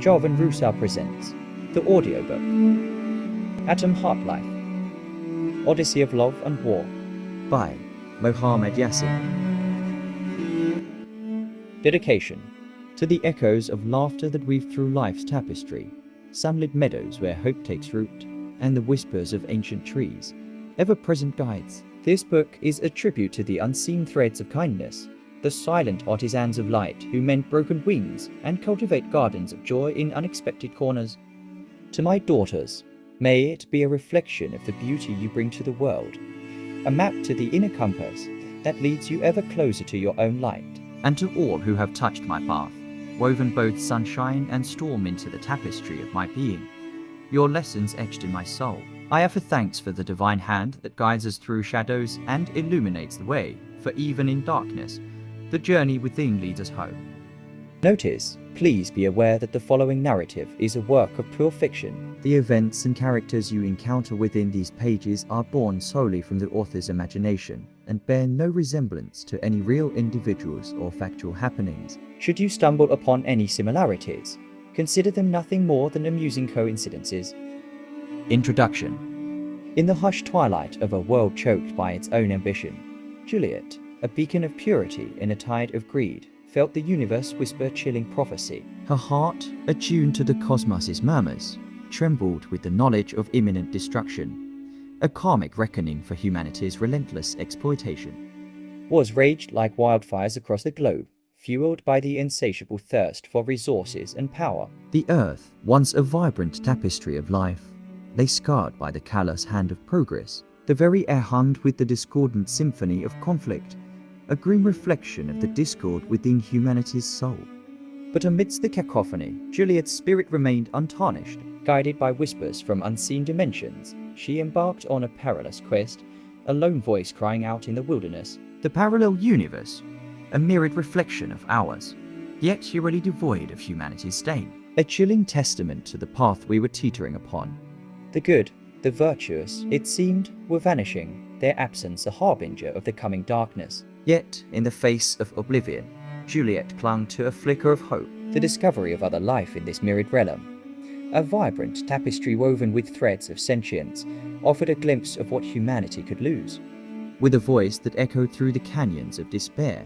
Jovan Rusa presents the audiobook Atom Heart Life, Odyssey of Love and War by Mohammed Yassin. Dedication to the echoes of laughter that weave through life's tapestry, sunlit meadows where hope takes root, and the whispers of ancient trees, ever-present guides. This book is a tribute to the unseen threads of kindness, the silent artisans of light who mend broken wings and cultivate gardens of joy in unexpected corners. To my daughters, may it be a reflection of the beauty you bring to the world, a map to the inner compass that leads you ever closer to your own light. And to all who have touched my path, woven both sunshine and storm into the tapestry of my being, your lessons etched in my soul, I offer thanks for the divine hand that guides us through shadows and illuminates the way, for even in darkness, the journey within leads us home. Notice, please be aware that the following narrative is a work of pure fiction. The events and characters you encounter within these pages are born solely from the author's imagination and bear no resemblance to any real individuals or factual happenings. Should you stumble upon any similarities, consider them nothing more than amusing coincidences. Introduction. In the hushed twilight of a world choked by its own ambition, Juliet, a beacon of purity in a tide of greed, felt the universe whisper chilling prophecy. Her heart, attuned to the cosmos's murmurs, trembled with the knowledge of imminent destruction. A karmic reckoning for humanity's relentless exploitation. Wars raged like wildfires across the globe, fueled by the insatiable thirst for resources and power. The earth, once a vibrant tapestry of life, lay scarred by the callous hand of progress. The very air hummed with the discordant symphony of conflict, a grim reflection of the discord within humanity's soul. But amidst the cacophony, Juliet's spirit remained untarnished. Guided by whispers from unseen dimensions, she embarked on a perilous quest, a lone voice crying out in the wilderness. The parallel universe, a mirrored reflection of ours, yet eerily devoid of humanity's stain. A chilling testament to the path we were teetering upon. The good, the virtuous, it seemed, were vanishing, their absence a harbinger of the coming darkness. Yet, in the face of oblivion, Juliet clung to a flicker of hope, the discovery of other life in this mirrored realm. A vibrant tapestry woven with threads of sentience offered a glimpse of what humanity could lose. With a voice that echoed through the canyons of despair,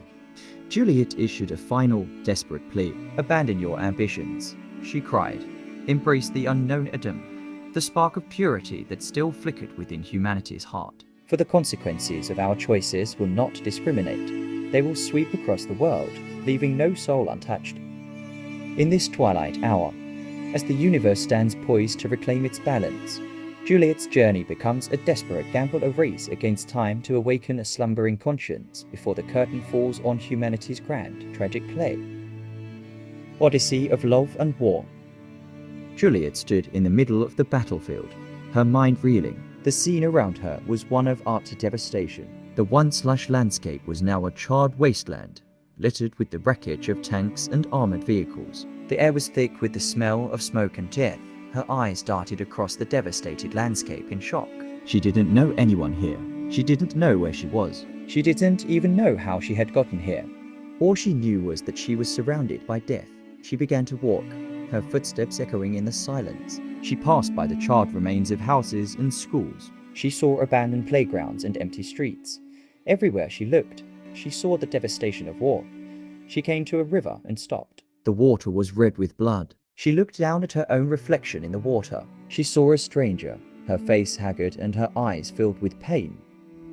Juliet issued a final, desperate plea. Abandon your ambitions, she cried. Embrace the unknown Adam, the spark of purity that still flickered within humanity's heart. For the consequences of our choices will not discriminate. They will sweep across the world, leaving no soul untouched. In this twilight hour, as the universe stands poised to reclaim its balance, Juliet's journey becomes a desperate gamble, a race against time to awaken a slumbering conscience before the curtain falls on humanity's grand, tragic play. Odyssey of Love and War. Juliet stood in the middle of the battlefield, her mind reeling. The scene around her was one of utter devastation. The once lush landscape was now a charred wasteland, littered with the wreckage of tanks and armored vehicles. The air was thick with the smell of smoke and death. Her eyes darted across the devastated landscape in shock. She didn't know anyone here. She didn't know where she was. She didn't even know how she had gotten here. All she knew was that she was surrounded by death. She began to walk, her footsteps echoing in the silence. She passed by the charred remains of houses and schools. She saw abandoned playgrounds and empty streets. Everywhere she looked, she saw the devastation of war. She came to a river and stopped. The water was red with blood. She looked down at her own reflection in the water. She saw a stranger, her face haggard and her eyes filled with pain.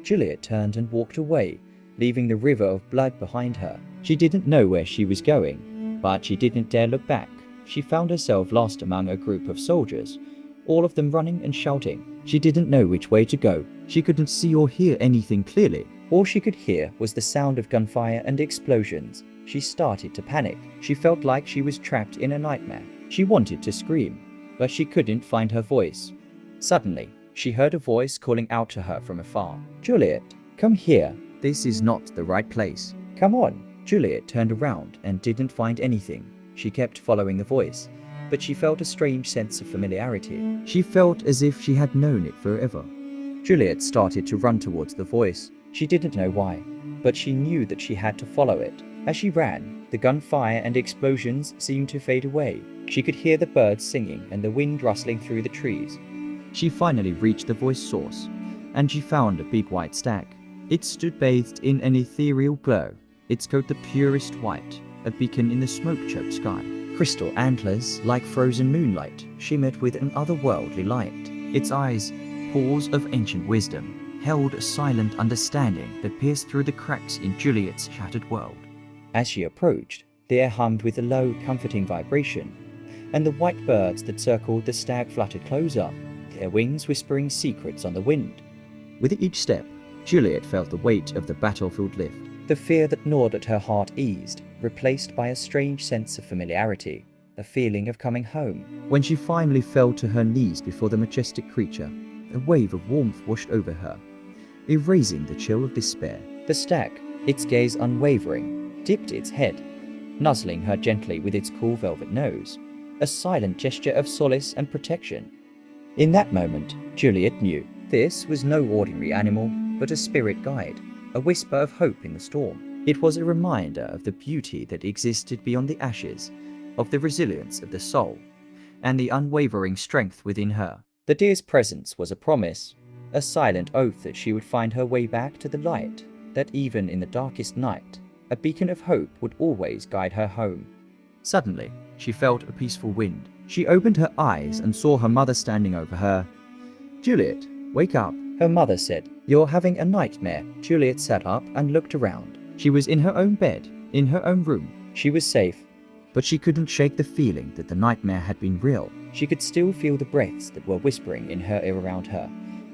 Juliet turned and walked away, leaving the river of blood behind her. She didn't know where she was going, but she didn't dare look back. She found herself lost among a group of soldiers, all of them running and shouting. She didn't know which way to go. She couldn't see or hear anything clearly. All she could hear was the sound of gunfire and explosions. She started to panic. She felt like she was trapped in a nightmare. She wanted to scream, but she couldn't find her voice. Suddenly, she heard a voice calling out to her from afar. Juliet, come here. This is not the right place. Come on. Juliet turned around and didn't find anything. She kept following the voice, but she felt a strange sense of familiarity. She felt as if she had known it forever. Juliet started to run towards the voice. She didn't know why, but she knew that she had to follow it. As she ran, the gunfire and explosions seemed to fade away. She could hear the birds singing and the wind rustling through the trees. She finally reached the voice source, and she found a big white stag. It stood bathed in an ethereal glow, its coat the purest white, a beacon in the smoke-choked sky. Crystal antlers, like frozen moonlight, shimmered with an otherworldly light. Its eyes, pools of ancient wisdom, held a silent understanding that pierced through the cracks in Juliet's shattered world. As she approached, the air hummed with a low, comforting vibration, and the white birds that circled the stag fluttered closer, their wings whispering secrets on the wind. With each step, Juliet felt the weight of the battlefield lift. The fear that gnawed at her heart eased, replaced by a strange sense of familiarity, a feeling of coming home. When she finally fell to her knees before the majestic creature, a wave of warmth washed over her, erasing the chill of despair. The stag, its gaze unwavering, dipped its head, nuzzling her gently with its cool velvet nose, a silent gesture of solace and protection. In that moment, Juliet knew this was no ordinary animal, but a spirit guide, a whisper of hope in the storm. It was a reminder of the beauty that existed beyond the ashes, of the resilience of the soul, and the unwavering strength within her. The deer's presence was a promise, a silent oath that she would find her way back to the light, that even in the darkest night, a beacon of hope would always guide her home. Suddenly, she felt a peaceful wind. She opened her eyes and saw her mother standing over her. "Juliet, wake up," her mother said. "You're having a nightmare." Juliet sat up and looked around. She was in her own bed, in her own room. She was safe. But she couldn't shake the feeling that the nightmare had been real. She could still feel the breaths that were whispering in her ear around her,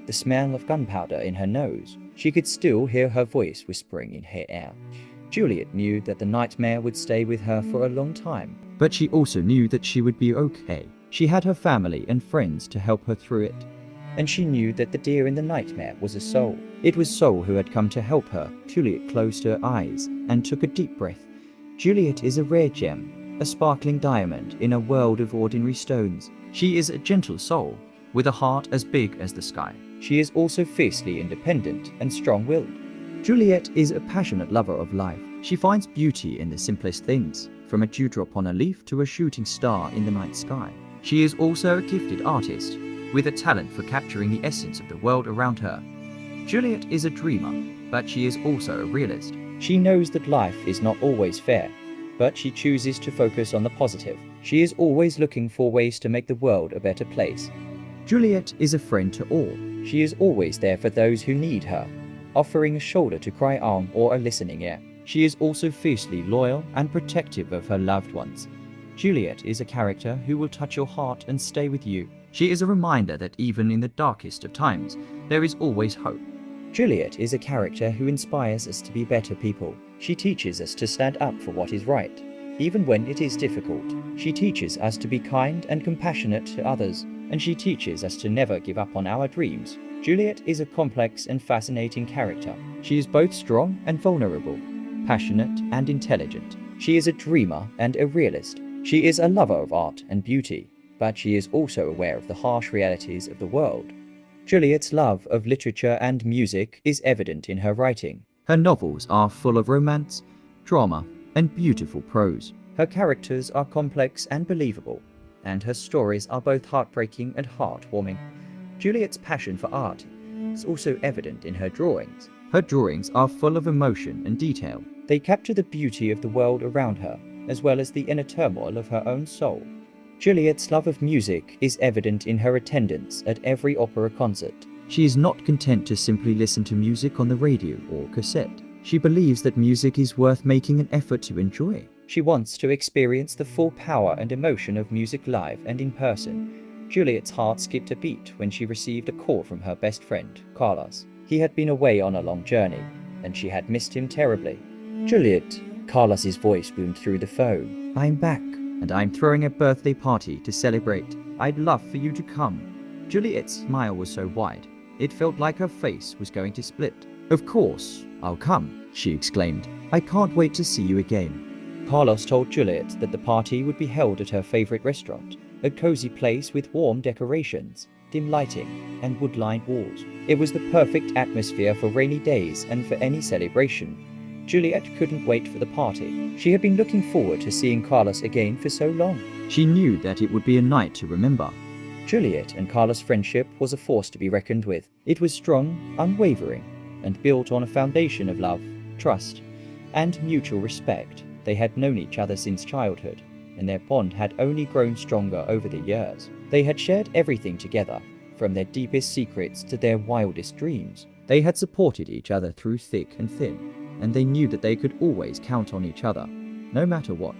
the smell of gunpowder in her nose. She could still hear her voice whispering in her ear. Juliet knew that the nightmare would stay with her for a long time, but she also knew that she would be okay. She had her family and friends to help her through it. And she knew that the deer in the nightmare was a soul. It was Soul who had come to help her. Juliet closed her eyes and took a deep breath. Juliet is a rare gem, a sparkling diamond in a world of ordinary stones. She is a gentle soul, with a heart as big as the sky. She is also fiercely independent and strong-willed. Juliet is a passionate lover of life. She finds beauty in the simplest things, from a dewdrop on a leaf to a shooting star in the night sky. She is also a gifted artist, with a talent for capturing the essence of the world around her. Juliet is a dreamer, but she is also a realist. She knows that life is not always fair, but she chooses to focus on the positive. She is always looking for ways to make the world a better place. Juliet is a friend to all. She is always there for those who need her, offering a shoulder to cry on or a listening ear. She is also fiercely loyal and protective of her loved ones. Juliet is a character who will touch your heart and stay with you. She is a reminder that even in the darkest of times, there is always hope. Juliet is a character who inspires us to be better people. She teaches us to stand up for what is right, even when it is difficult. She teaches us to be kind and compassionate to others, and she teaches us to never give up on our dreams. Juliet is a complex and fascinating character. She is both strong and vulnerable, passionate and intelligent. She is a dreamer and a realist. She is a lover of art and beauty, but she is also aware of the harsh realities of the world. Juliet's love of literature and music is evident in her writing. Her novels are full of romance, drama, and beautiful prose. Her characters are complex and believable, and her stories are both heartbreaking and heartwarming. Juliet's passion for art is also evident in her drawings. Her drawings are full of emotion and detail. They capture the beauty of the world around her, as well as the inner turmoil of her own soul. Juliet's love of music is evident in her attendance at every opera concert. She is not content to simply listen to music on the radio or cassette. She believes that music is worth making an effort to enjoy. She wants to experience the full power and emotion of music live and in person. Juliet's heart skipped a beat when she received a call from her best friend, Carlos. He had been away on a long journey, and she had missed him terribly. "Juliet," Carlos's voice boomed through the phone. "I'm back, and I'm throwing a birthday party to celebrate. I'd love for you to come." Juliet's smile was so wide, it felt like her face was going to split. "Of course, I'll come," she exclaimed. "I can't wait to see you again." Carlos told Juliet that the party would be held at her favorite restaurant, a cozy place with warm decorations, dim lighting, and wood-lined walls. It was the perfect atmosphere for rainy days and for any celebration. Juliet couldn't wait for the party. She had been looking forward to seeing Carlos again for so long. She knew that it would be a night to remember. Juliet and Carlos' friendship was a force to be reckoned with. It was strong, unwavering, and built on a foundation of love, trust, and mutual respect. They had known each other since childhood, and their bond had only grown stronger over the years. They had shared everything together, from their deepest secrets to their wildest dreams. They had supported each other through thick and thin, and they knew that they could always count on each other, no matter what.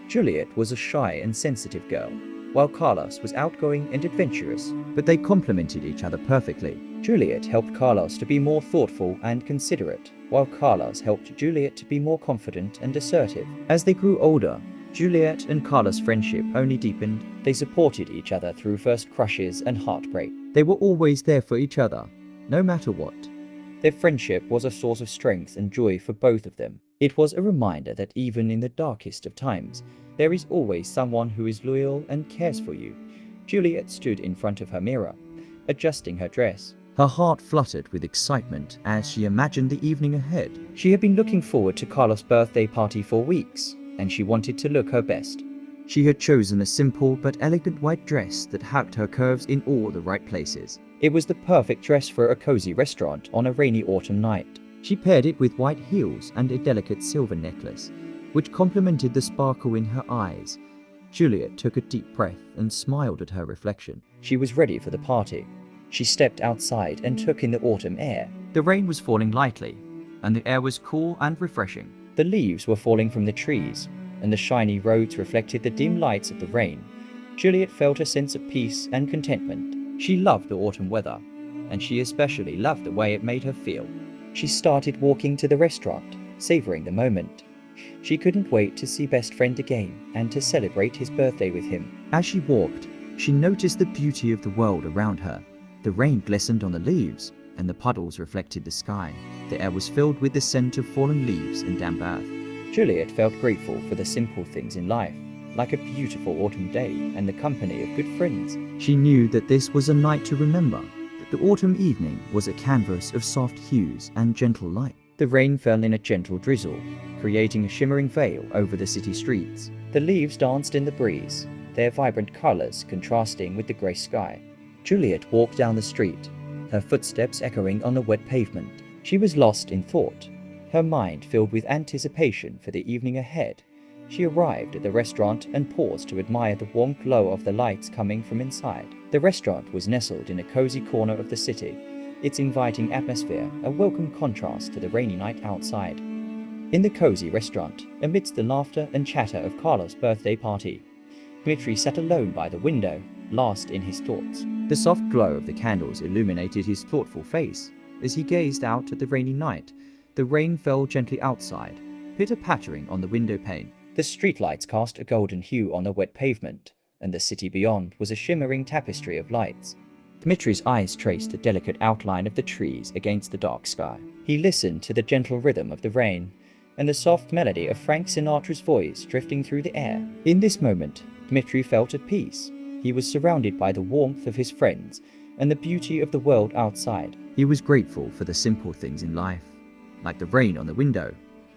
Juliet was a shy and sensitive girl, while Carlos was outgoing and adventurous, but they complemented each other perfectly. Juliet helped Carlos to be more thoughtful and considerate, while Carlos helped Juliet to be more confident and assertive. As they grew older, Juliet and Carlos' friendship only deepened. They supported each other through first crushes and heartbreak. They were always there for each other, no matter what. Their friendship was a source of strength and joy for both of them. It was a reminder that even in the darkest of times, there is always someone who is loyal and cares for you. Juliet stood in front of her mirror, adjusting her dress. Her heart fluttered with excitement as she imagined the evening ahead. She had been looking forward to Carlos' birthday party for weeks, and she wanted to look her best. She had chosen a simple but elegant white dress that hugged her curves in all the right places. It was the perfect dress for a cozy restaurant on a rainy autumn night. She paired it with white heels and a delicate silver necklace, which complemented the sparkle in her eyes. Juliet took a deep breath and smiled at her reflection. She was ready for the party. She stepped outside and took in the autumn air. The rain was falling lightly, and the air was cool and refreshing. The leaves were falling from the trees, and the shiny roads reflected the dim lights of the rain. Juliet felt a sense of peace and contentment. She loved the autumn weather, and she especially loved the way it made her feel. She started walking to the restaurant, savoring the moment. She couldn't wait to see best friend again and to celebrate his birthday with him. As she walked, she noticed the beauty of the world around her. The rain glistened on the leaves, and the puddles reflected the sky. The air was filled with the scent of fallen leaves and damp earth. Juliet felt grateful for the simple things in life, like a beautiful autumn day and the company of good friends. She knew that this was a night to remember, that the autumn evening was a canvas of soft hues and gentle light. The rain fell in a gentle drizzle, creating a shimmering veil over the city streets. The leaves danced in the breeze, their vibrant colors contrasting with the gray sky. Juliet walked down the street, her footsteps echoing on the wet pavement. She was lost in thought, her mind filled with anticipation for the evening ahead. She arrived at the restaurant and paused to admire the warm glow of the lights coming from inside. The restaurant was nestled in a cozy corner of the city, its inviting atmosphere a welcome contrast to the rainy night outside. In the cozy restaurant, amidst the laughter and chatter of Carlos' birthday party, Dmitri sat alone by the window, lost in his thoughts. The soft glow of the candles illuminated his thoughtful face. As he gazed out at the rainy night, the rain fell gently outside, pitter-pattering on the window pane. The streetlights cast a golden hue on the wet pavement, and the city beyond was a shimmering tapestry of lights. Dmitri's eyes traced the delicate outline of the trees against the dark sky. He listened to the gentle rhythm of the rain, and the soft melody of Frank Sinatra's voice drifting through the air. In this moment, Dmitri felt at peace. He was surrounded by the warmth of his friends and the beauty of the world outside. He was grateful for the simple things in life, like the rain on the window,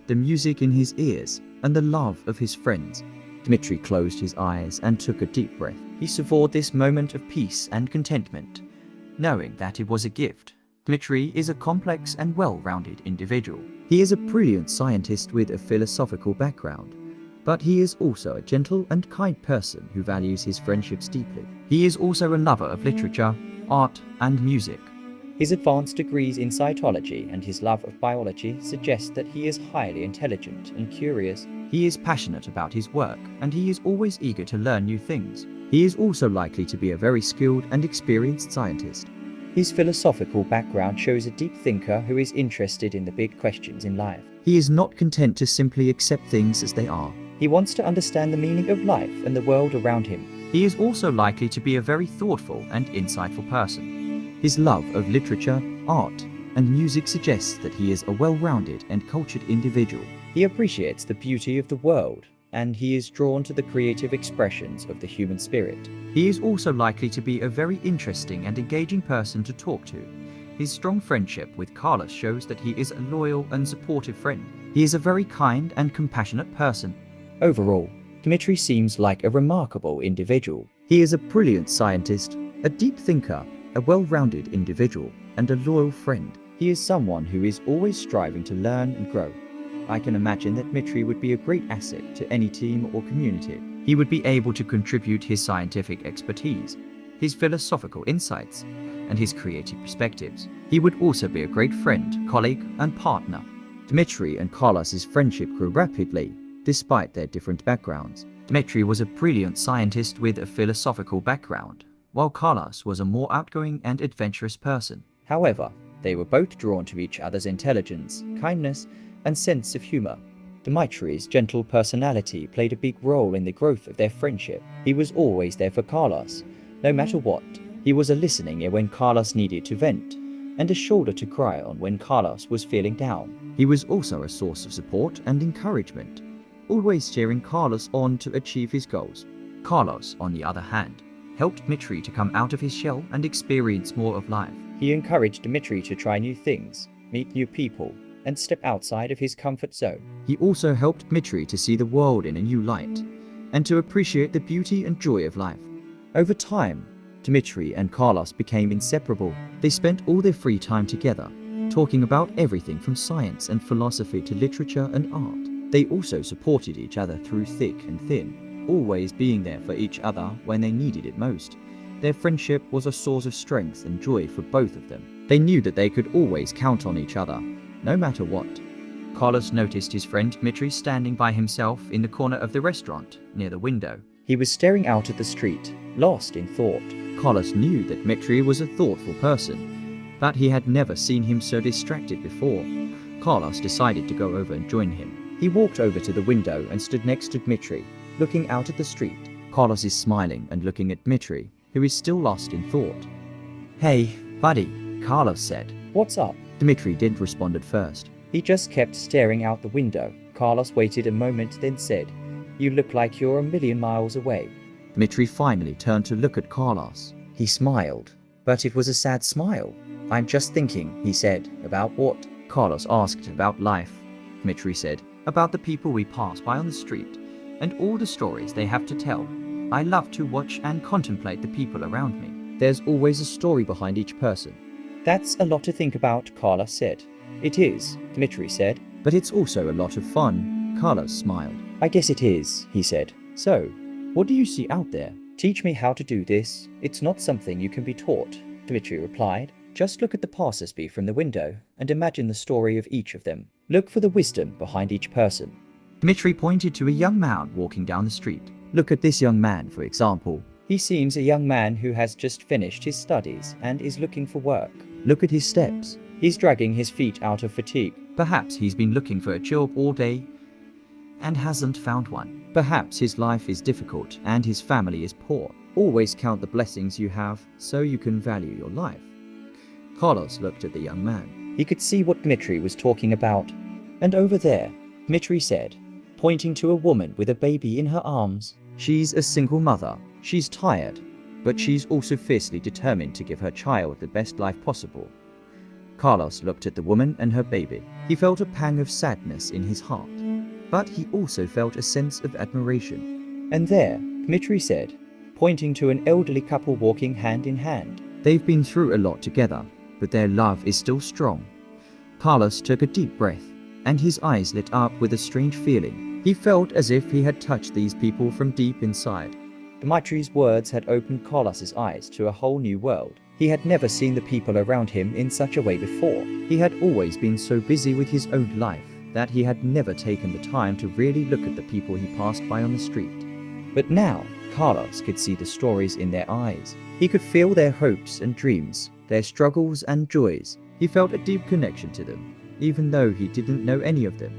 the music in his ears, and the love of his friends. Dmitri closed his eyes and took a deep breath. He savored this moment of peace and contentment, knowing that it was a gift. Dmitri is a complex and well-rounded individual. He is a brilliant scientist with a philosophical background, but he is also a gentle and kind person who values his friendships deeply. He is also a lover of literature, art, and music. His advanced degrees in cytology and his love of biology suggest that he is highly intelligent and curious. He is passionate about his work, and he is always eager to learn new things. He is also likely to be a very skilled and experienced scientist. His philosophical background shows a deep thinker who is interested in the big questions in life. He is not content to simply accept things as they are. He wants to understand the meaning of life and the world around him. He is also likely to be a very thoughtful and insightful person. His love of literature, art, and music suggests that he is a well-rounded and cultured individual. He appreciates the beauty of the world, and he is drawn to the creative expressions of the human spirit. He is also likely to be a very interesting and engaging person to talk to. His strong friendship with Carlos shows that he is a loyal and supportive friend. He is a very kind and compassionate person. Overall, Dmitri seems like a remarkable individual. He is a brilliant scientist, a deep thinker, a well-rounded individual, and a loyal friend. He is someone who is always striving to learn and grow. I can imagine that Dmitri would be a great asset to any team or community. He would be able to contribute his scientific expertise, his philosophical insights, and his creative perspectives. He would also be a great friend, colleague, and partner. Dmitri and Carlos's friendship grew rapidly, despite their different backgrounds. Dmitri was a brilliant scientist with a philosophical background, while Carlos was a more outgoing and adventurous person. However, they were both drawn to each other's intelligence, kindness, and sense of humor. Dmitri's gentle personality played a big role in the growth of their friendship. He was always there for Carlos, no matter what. He was a listening ear when Carlos needed to vent, and a shoulder to cry on when Carlos was feeling down. He was also a source of support and encouragement, always cheering Carlos on to achieve his goals. Carlos, on the other hand, helped Dmitri to come out of his shell and experience more of life. He encouraged Dmitri to try new things, meet new people, and step outside of his comfort zone. He also helped Dmitri to see the world in a new light, and to appreciate the beauty and joy of life. Over time, Dmitri and Carlos became inseparable. They spent all their free time together, talking about everything from science and philosophy to literature and art. They also supported each other through thick and thin, always being there for each other when they needed it most. Their friendship was a source of strength and joy for both of them. They knew that they could always count on each other, no matter what. Carlos noticed his friend Dmitri standing by himself in the corner of the restaurant, near the window. He was staring out at the street, lost in thought. Carlos knew that Dmitri was a thoughtful person, but he had never seen him so distracted before. Carlos decided to go over and join him. He walked over to the window and stood next to Dmitri, looking out at the street. Carlos is smiling and looking at Dmitri, who is still lost in thought. "Hey, buddy," Carlos said. "What's up?" Dmitri didn't respond at first. He just kept staring out the window. Carlos waited a moment, then said, "You look like you're a million miles away." Dmitri finally turned to look at Carlos. He smiled, but it was a sad smile. "I'm just thinking," he said. "About what?" Carlos asked. "About life," Dmitri said. "About the people we pass by on the street, and all the stories they have to tell. I love to watch and contemplate the people around me. There's always a story behind each person." "That's a lot to think about," Carlos said. "It is," Dmitri said. "But it's also a lot of fun," Carlos smiled. "I guess it is," he said. "So, what do you see out there? Teach me how to do this. It's not something you can be taught," Dmitri replied. "Just look at the passers-by from the window and imagine the story of each of them. Look for the wisdom behind each person." Dmitri pointed to a young man walking down the street. "Look at this young man, for example. He seems a young man who has just finished his studies and is looking for work. Look at his steps. He's dragging his feet out of fatigue. Perhaps he's been looking for a job all day and hasn't found one. Perhaps his life is difficult and his family is poor. Always count the blessings you have so you can value your life." Carlos looked at the young man. He could see what Dmitri was talking about. "And over there," Dmitri said, pointing to a woman with a baby in her arms. "She's a single mother. She's tired, but she's also fiercely determined to give her child the best life possible." Carlos looked at the woman and her baby. He felt a pang of sadness in his heart, but he also felt a sense of admiration. "And there," Dmitri said, pointing to an elderly couple walking hand in hand. "They've been through a lot together, but their love is still strong." Carlos took a deep breath, and his eyes lit up with a strange feeling. He felt as if he had touched these people from deep inside. Dmitri's words had opened Carlos's eyes to a whole new world. He had never seen the people around him in such a way before. He had always been so busy with his own life that he had never taken the time to really look at the people he passed by on the street. But now, Carlos could see the stories in their eyes. He could feel their hopes and dreams, their struggles and joys. He felt a deep connection to them, even though he didn't know any of them.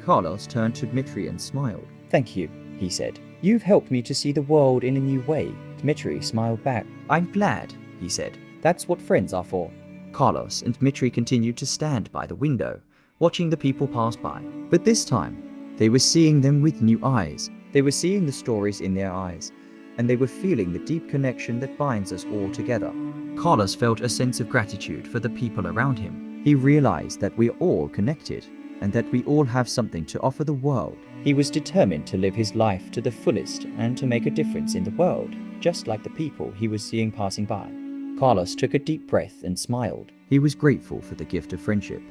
Carlos turned to Dmitri and smiled. "Thank you," he said. "You've helped me to see the world in a new way." Dmitri smiled back. "I'm glad," he said. "That's what friends are for." Carlos and Dmitri continued to stand by the window, watching the people pass by. But this time, they were seeing them with new eyes. They were seeing the stories in their eyes, and they were feeling the deep connection that binds us all together. Carlos felt a sense of gratitude for the people around him. He realized that we're all connected, and that we all have something to offer the world. He was determined to live his life to the fullest and to make a difference in the world, just like the people he was seeing passing by. Carlos took a deep breath and smiled. He was grateful for the gift of friendship,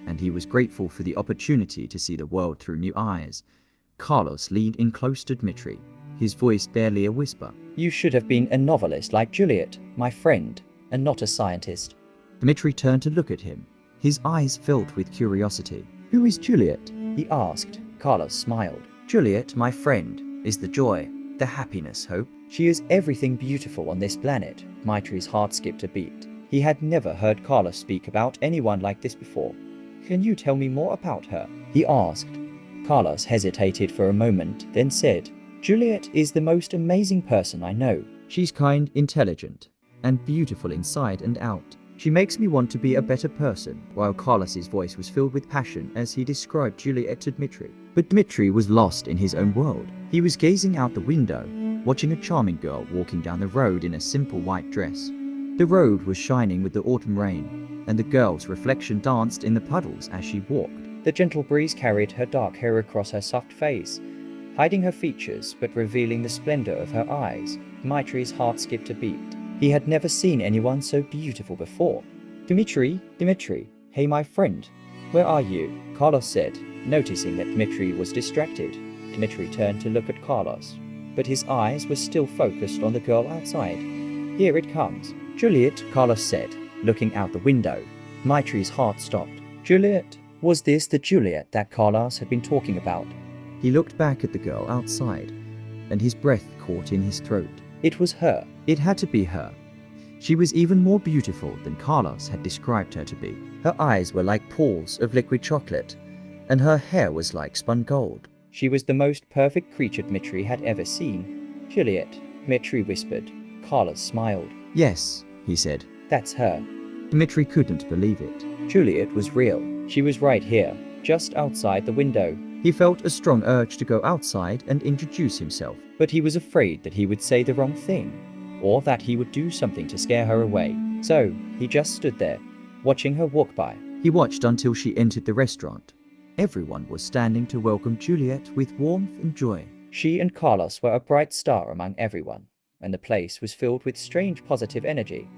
and he was grateful for the opportunity to see the world through new eyes. Carlos leaned in close to Dmitri, his voice barely a whisper. You should have been a novelist like Juliet, my friend, and not a scientist. Dmitri turned to look at him, his eyes filled with curiosity. Who is Juliet? He asked. Carlos smiled. Juliet, my friend, is the joy, the happiness, hope. She is everything beautiful on this planet. Dmitri's heart skipped a beat. He had never heard Carlos speak about anyone like this before. Can you tell me more about her? He asked. Carlos hesitated for a moment, then said, Juliet is the most amazing person I know. She's kind, intelligent, and beautiful inside and out. She makes me want to be a better person. While Carlos's voice was filled with passion as he described Juliet to Dmitri. But Dmitri was lost in his own world. He was gazing out the window, watching a charming girl walking down the road in a simple white dress. The road was shining with the autumn rain, and the girl's reflection danced in the puddles as she walked. The gentle breeze carried her dark hair across her soft face, hiding her features but revealing the splendor of her eyes. Dmitri's heart skipped a beat. He had never seen anyone so beautiful before. Dmitri, hey my friend, where are you? Carlos said, noticing that Dmitri was distracted. Dmitri turned to look at Carlos, but his eyes were still focused on the girl outside. Here it comes. Juliet, Carlos said, looking out the window. Dmitri's heart stopped. Juliet? Was this the Juliet that Carlos had been talking about? He looked back at the girl outside, and his breath caught in his throat. It was her. It had to be her. She was even more beautiful than Carlos had described her to be. Her eyes were like pools of liquid chocolate, and her hair was like spun gold. She was the most perfect creature Dmitri had ever seen. Juliet, Dmitri whispered. Carlos smiled. Yes, he said. That's her. Dmitri couldn't believe it. Juliet was real. She was right here, just outside the window. He felt a strong urge to go outside and introduce himself, but he was afraid that he would say the wrong thing, or that he would do something to scare her away. So, he just stood there, watching her walk by. He watched until she entered the restaurant. Everyone was standing to welcome Juliet with warmth and joy. She and Carlos were a bright star among everyone, and the place was filled with strange positive energy.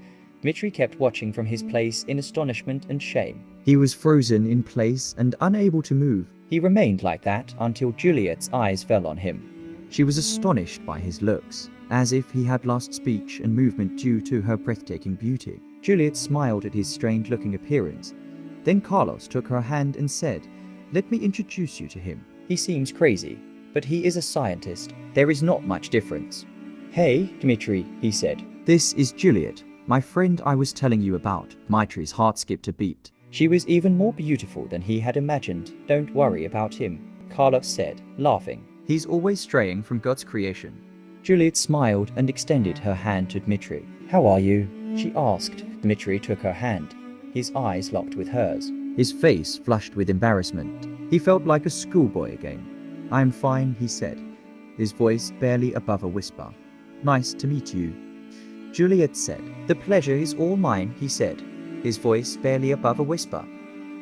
Dmitri kept watching from his place in astonishment and shame. He was frozen in place and unable to move. He remained like that until Juliet's eyes fell on him. She was astonished by his looks, as if he had lost speech and movement due to her breathtaking beauty. Juliet smiled at his strange-looking appearance. Then Carlos took her hand and said, Let me introduce you to him. He seems crazy, but he is a scientist. There is not much difference. Hey, Dmitri, he said. This is Juliet, my friend I was telling you about. Dmitri's heart skipped a beat. She was even more beautiful than he had imagined. Don't worry about him, Carlos said, laughing. He's always straying from God's creation. Juliet smiled and extended her hand to Dmitri. How are you? She asked. Dmitri took her hand. His eyes locked with hers. His face flushed with embarrassment. He felt like a schoolboy again. I'm fine, he said, his voice barely above a whisper. Nice to meet you. Juliet said. The pleasure is all mine, he said, his voice barely above a whisper.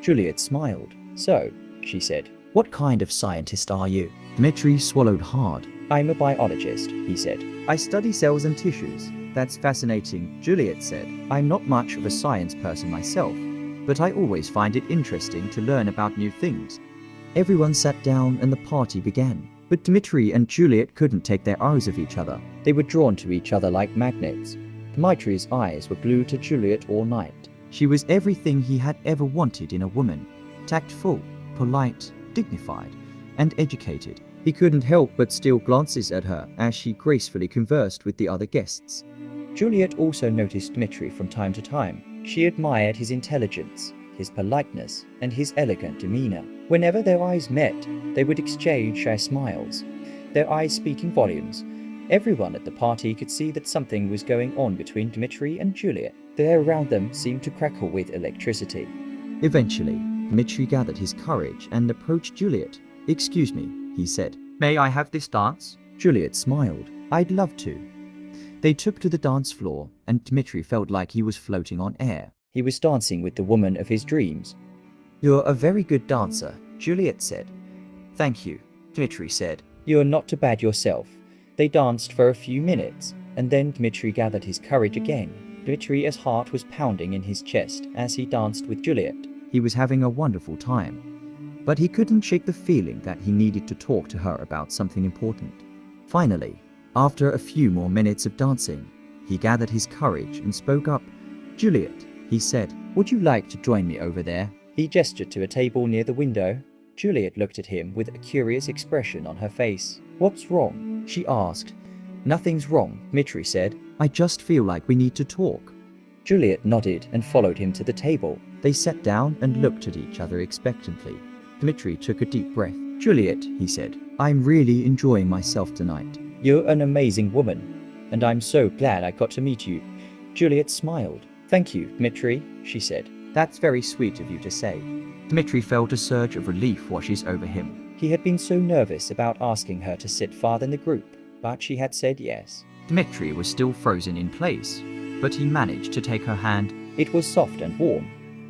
Juliet smiled. So, she said, what kind of scientist are you? Dmitri swallowed hard. I'm a biologist, he said. I study cells and tissues. That's fascinating, Juliet said. I'm not much of a science person myself, but I always find it interesting to learn about new things. Everyone sat down and the party began. But Dmitri and Juliet couldn't take their eyes off each other. They were drawn to each other like magnets. Dmitri's eyes were glued to Juliet all night. She was everything he had ever wanted in a woman. Tactful, polite, dignified, and educated. He couldn't help but steal glances at her as she gracefully conversed with the other guests. Juliet also noticed Dmitri from time to time. She admired his intelligence, his politeness, and his elegant demeanor. Whenever their eyes met, they would exchange shy smiles, their eyes speaking volumes. Everyone at the party could see that something was going on between Dmitri and Juliet. The air around them seemed to crackle with electricity. Eventually, Dmitri gathered his courage and approached Juliet. Excuse me, he said. May I have this dance? Juliet smiled. I'd love to. They took to the dance floor, and Dmitri felt like he was floating on air. He was dancing with the woman of his dreams. You're a very good dancer, Juliet said. "Thank you," Dmitri said. "You're not too bad yourself." They danced for a few minutes, and then Dmitri gathered his courage again. Dmitri's heart was pounding in his chest as he danced with Juliet. He was having a wonderful time, but he couldn't shake the feeling that he needed to talk to her about something important. Finally, after a few more minutes of dancing, he gathered his courage and spoke up. "Juliet," he said, "would you like to join me over there?" He gestured to a table near the window. Juliet looked at him with a curious expression on her face. "What's wrong?" she asked. "Nothing's wrong," Dmitri said. "I just feel like we need to talk." Juliet nodded and followed him to the table. They sat down and looked at each other expectantly. Dmitri took a deep breath. "Juliet," he said, "I'm really enjoying myself tonight. You're an amazing woman, and I'm so glad I got to meet you." Juliet smiled. "Thank you, Dmitri," she said. "That's very sweet of you to say." Dmitri felt a surge of relief wash over him. He had been so nervous about asking her to sit farther in the group, but she had said yes. Dmitri was still frozen in place, but he managed to take her hand. It was soft and warm.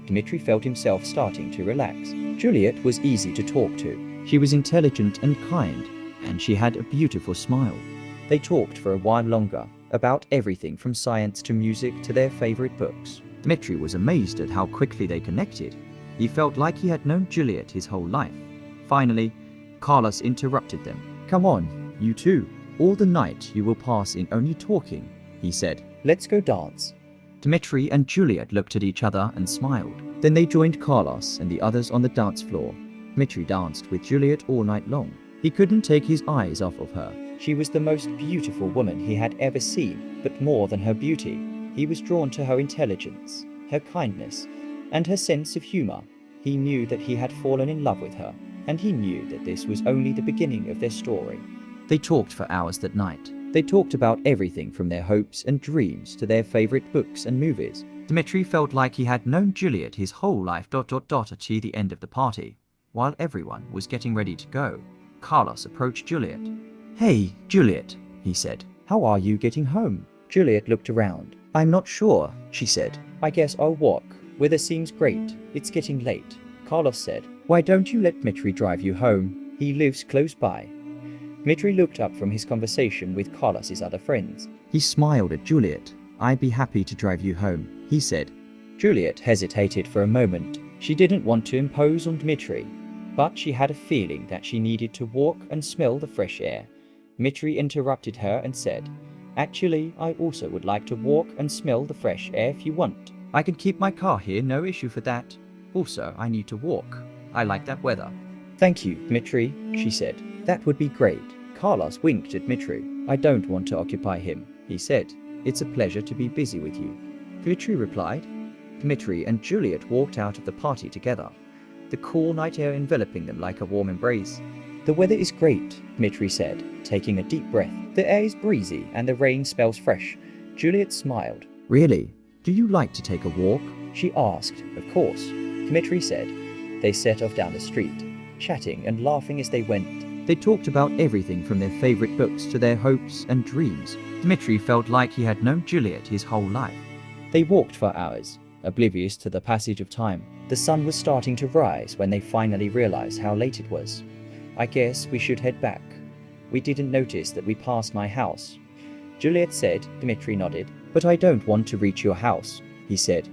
Dmitri felt himself starting to relax. Juliet was easy to talk to. She was intelligent and kind, and she had a beautiful smile. They talked for a while longer, about everything from science to music to their favorite books. Dmitri was amazed at how quickly they connected. He felt like he had known Juliet his whole life. Finally, Carlos interrupted them. "Come on, you two. All the night you will pass in only talking," he said. "Let's go dance." Dmitri and Juliet looked at each other and smiled. Then they joined Carlos and the others on the dance floor. Dmitri danced with Juliet all night long. He couldn't take his eyes off of her. She was the most beautiful woman he had ever seen, but more than her beauty, he was drawn to her intelligence, her kindness, and her sense of humor. He knew that he had fallen in love with her, and he knew that this was only the beginning of their story. They talked for hours that night. They talked about everything from their hopes and dreams to their favorite books and movies. Dmitri felt like he had known Juliet his whole life. To the end of the party, while everyone was getting ready to go, Carlos approached Juliet. "Hey, Juliet," he said. "How are you getting home?" Juliet looked around. "I'm not sure," she said. "I guess I'll walk. Weather seems great. It's getting late." Carlos said, "Why don't you let Dmitri drive you home? He lives close by." Dmitri looked up from his conversation with Carlos's other friends. He smiled at Juliet. "I'd be happy to drive you home," he said. Juliet hesitated for a moment. She didn't want to impose on Dmitri, but she had a feeling that she needed to walk and smell the fresh air. Dmitri interrupted her and said, "Actually, I also would like to walk and smell the fresh air if you want. I can keep my car here, no issue for that. Also, I need to walk. I like that weather." "Thank you, Dmitri," she said. "That would be great." Carlos winked at Dmitri. "I don't want to occupy him," he said. "It's a pleasure to be busy with you." Dmitri replied. Dmitri and Juliet walked out of the party together, the cool night air enveloping them like a warm embrace. "The weather is great," Dmitri said, taking a deep breath. "The air is breezy and the rain smells fresh." Juliet smiled. "Really? Do you like to take a walk?" she asked. "Of course," Dmitri said. They set off down the street, chatting and laughing as they went. They talked about everything from their favorite books to their hopes and dreams. Dmitri felt like he had known Juliet his whole life. They walked for hours, oblivious to the passage of time. The sun was starting to rise when they finally realized how late it was. "I guess we should head back. We didn't notice that we passed my house," Juliet said. Dmitri nodded. "But I don't want to reach your house," he said.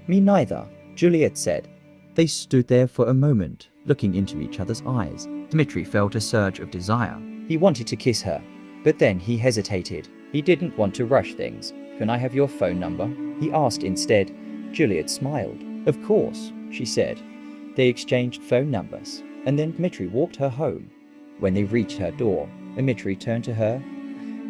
"Me neither," Juliet said. They stood there for a moment, looking into each other's eyes. Dmitri felt a surge of desire. He wanted to kiss her, but then he hesitated. He didn't want to rush things. "Can I have your phone number?" he asked instead. Juliet smiled. "Of course," she said. They exchanged phone numbers, and then Dmitri walked her home. When they reached her door, Dmitri turned to her.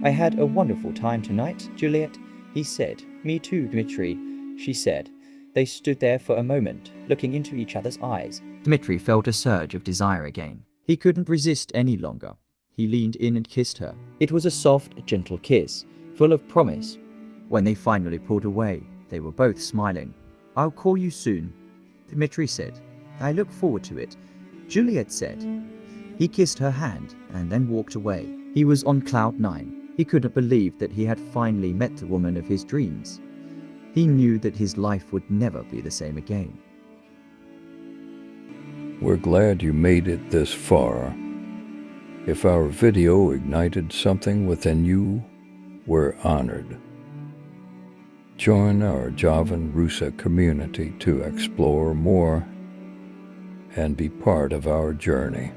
"I had a wonderful time tonight, Juliet," he said. "Me too, Dmitri," she said. They stood there for a moment, looking into each other's eyes. Dmitri felt a surge of desire again. He couldn't resist any longer. He leaned in and kissed her. It was a soft, gentle kiss, full of promise. When they finally pulled away, they were both smiling. "I'll call you soon," Dmitri said. "I look forward to it," Juliet said. He kissed her hand and then walked away. He was on cloud 9. He couldn't believe that he had finally met the woman of his dreams. He knew that his life would never be the same again. We're glad you made it this far. If our video ignited something within you, we're honored. Join our Javan Rusa community to explore more and be part of our journey.